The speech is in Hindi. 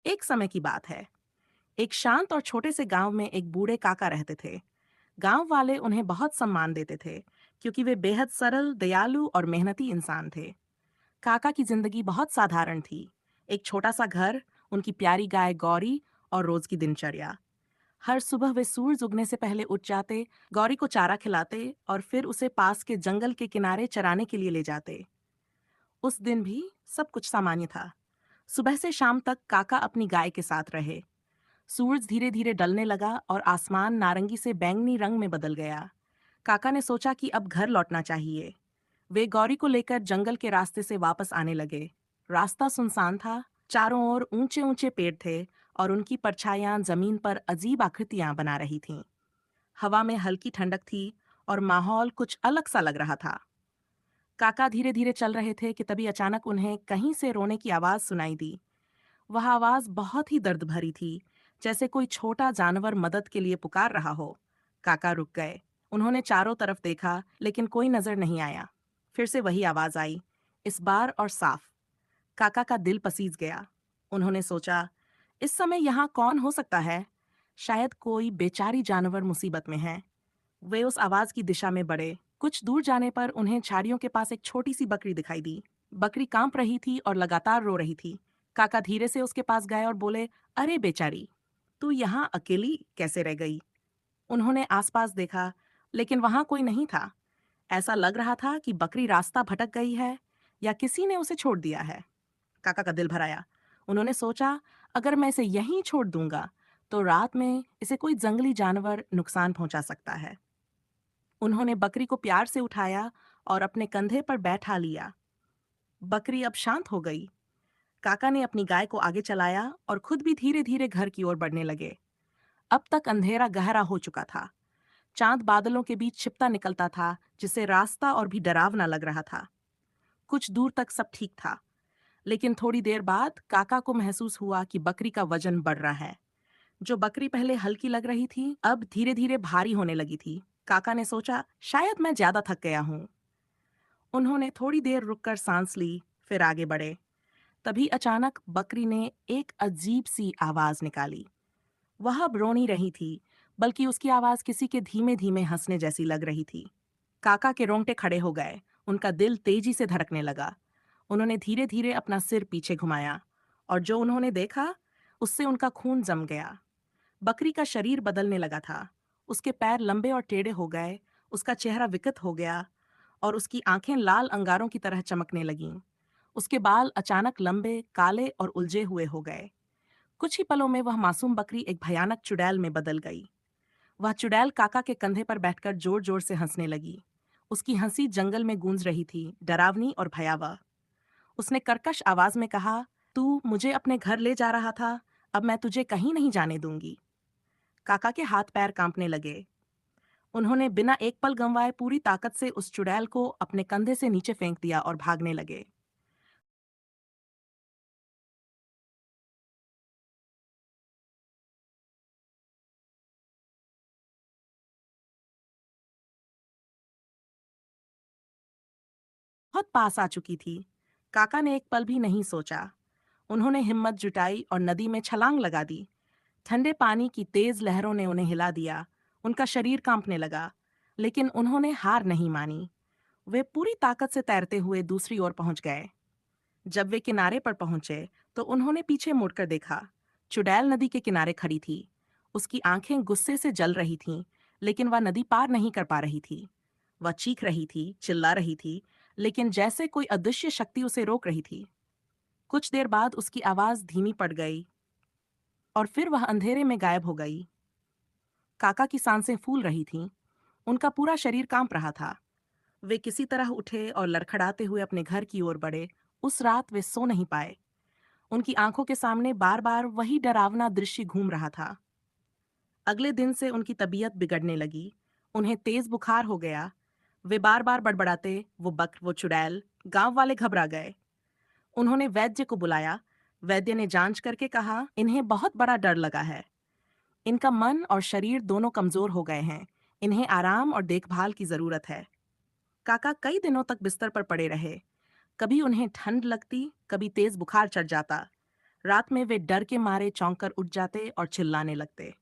एक समय की बात है। एक शांत और छोटे से गांव में एक बूढ़े काका रहते थे। गांव वाले उन्हें बहुत सम्मान देते थे, क्योंकि वे बेहद सरल, दयालु और मेहनती इंसान थे। काका की जिंदगी बहुत साधारण थी। एक छोटा सा घर, उनकी प्यारी गाय गौरी और रोज की दिनचर्या। हर सुबह वे सूरज उगने से पहले उठ जाते, गौरी को चारा खिलाते और फिर उसे पास के जंगल के किनारे चराने के लिए ले जाते। उस दिन भी सब कुछ सामान्य था। सुबह से शाम तक काका अपनी गाय के साथ रहे। सूरज धीरे धीरे ढलने लगा और आसमान नारंगी से बैंगनी रंग में बदल गया। काका ने सोचा कि अब घर लौटना चाहिए। वे गौरी को लेकर जंगल के रास्ते से वापस आने लगे। रास्ता सुनसान था, चारों ओर ऊंचे ऊंचे पेड़ थे और उनकी परछाइयां जमीन पर अजीब आकृतियां बना रही थीं। हवा में हल्की ठंडक थी और माहौल कुछ अलग सा लग रहा था। काका धीरे धीरे चल रहे थे कि तभी अचानक उन्हें कहीं से रोने की आवाज सुनाई दी। वह आवाज बहुत ही दर्द भरी थी, जैसे कोई छोटा जानवर मदद के लिए पुकार रहा हो। काका रुक गए। उन्होंने चारों तरफ देखा, लेकिन कोई नजर नहीं आया। फिर से वही आवाज आई, इस बार और साफ। काका का दिल पसीज गया। उन्होंने सोचा, इस समय यहाँ कौन हो सकता है? शायद कोई बेचारी जानवर मुसीबत में है। वे उस आवाज की दिशा में बढ़े। कुछ दूर जाने पर उन्हें झाड़ियों के पास एक छोटी सी बकरी दिखाई दी। बकरी कांप रही थी और लगातार रो रही थी। काका धीरे से उसके पास गए और बोले, अरे बेचारी, तू यहाँ अकेली कैसे रह गई? उन्होंने आसपास देखा, लेकिन वहां कोई नहीं था। ऐसा लग रहा था कि बकरी रास्ता भटक गई है या किसी ने उसे छोड़ दिया है। काका का दिल भर आया। उन्होंने सोचा, अगर मैं इसे यहीं छोड़ दूंगा तो रात में इसे कोई जंगली जानवर नुकसान पहुंचा सकता है। उन्होंने बकरी को प्यार से उठाया और अपने कंधे पर बैठा लिया। बकरी अब शांत हो गई। काका ने अपनी गाय को आगे चलाया और खुद भी धीरे धीरे घर की ओर बढ़ने लगे। अब तक अंधेरा गहरा हो चुका था। चांद बादलों के बीच छिपता निकलता था, जिससे रास्ता और भी डरावना लग रहा था। कुछ दूर तक सब ठीक था, लेकिन थोड़ी देर बाद काका को महसूस हुआ कि बकरी का वजन बढ़ रहा है। जो बकरी पहले हल्की लग रही थी, अब धीरे धीरे भारी होने लगी थी। काका ने सोचा, शायद मैं ज्यादा थक गया हूँ। उन्होंने थोड़ी देर रुककर सांस ली, फिर आगे बढ़े। तभी अचानक बकरी ने एक अजीब सी आवाज निकाली। वह अब रो नहीं रही थी, बल्कि उसकी आवाज किसी के धीमे धीमे हंसने जैसी लग रही थी। काका के रोंगटे खड़े हो गए। उनका दिल तेजी से धड़कने लगा। उन्होंने धीरे धीरे अपना सिर पीछे घुमाया, और जो उन्होंने देखा, उससे उनका खून जम गया। बकरी का शरीर बदलने लगा था। उसके पैर लंबे और टेढ़े हो गए, उसका चेहरा विकृत हो गया और उसकी आंखें लाल अंगारों की तरह चमकने लगीं। उसके बाल अचानक लंबे, काले और उलझे हुए हो गए। कुछ ही पलों में वह मासूम बकरी एक भयानक चुड़ैल में बदल गई। वह चुड़ैल काका के कंधे पर बैठकर जोर जोर से हंसने लगी। उसकी हंसी जंगल में गूंज रही थी, डरावनी और भयावह। उसने कर्कश आवाज में कहा, तू मुझे अपने घर ले जा रहा था, अब मैं तुझे कहीं नहीं जाने दूंगी। काका के हाथ पैर कांपने लगे। उन्होंने बिना एक पल गंवाए पूरी ताकत से उस चुड़ैल को अपने कंधे से नीचे फेंक दिया और भागने लगे। बहुत पास आ चुकी थी। काका ने एक पल भी नहीं सोचा। उन्होंने हिम्मत जुटाई और नदी में छलांग लगा दी। ठंडे पानी की तेज लहरों ने उन्हें हिला दिया। उनका शरीर कांपने लगा, लेकिन उन्होंने हार नहीं मानी। वे पूरी ताकत से तैरते हुए दूसरी ओर पहुंच गए। जब वे किनारे पर पहुंचे, तो उन्होंने पीछे मुड़कर देखा। चुड़ैल नदी के किनारे खड़ी थी। उसकी आंखें गुस्से से जल रही थीं, लेकिन वह नदी पार नहीं कर पा रही थी। वह चीख रही थी, चिल्ला रही थी, लेकिन जैसे कोई अदृश्य शक्ति उसे रोक रही थी। कुछ देर बाद उसकी आवाज धीमी पड़ गई और फिर वह अंधेरे में गायब हो गई। काका की सांसें फूल रही थीं। उनका पूरा शरीर कांप रहा था। वे किसी तरह उठे और लड़खड़ाते हुए अपने घर की ओर बढ़े। उस रात वे सो नहीं पाए। उनकी आंखों के सामने बार बार वही डरावना दृश्य घूम रहा था। अगले दिन से उनकी तबीयत बिगड़ने लगी। उन्हें तेज बुखार हो गया। वे बार बार बड़बड़ाते, वो चुड़ैल। गांव वाले घबरा गए। उन्होंने वैद्य को बुलाया। वैद्य ने जांच करके कहा, इन्हें बहुत बड़ा डर लगा है। इनका मन और शरीर दोनों कमजोर हो गए हैं। इन्हें आराम और देखभाल की जरूरत है। काका कई दिनों तक बिस्तर पर पड़े रहे। कभी उन्हें ठंड लगती, कभी तेज बुखार चढ़ जाता। रात में वे डर के मारे चौंक कर उठ जाते और चिल्लाने लगते।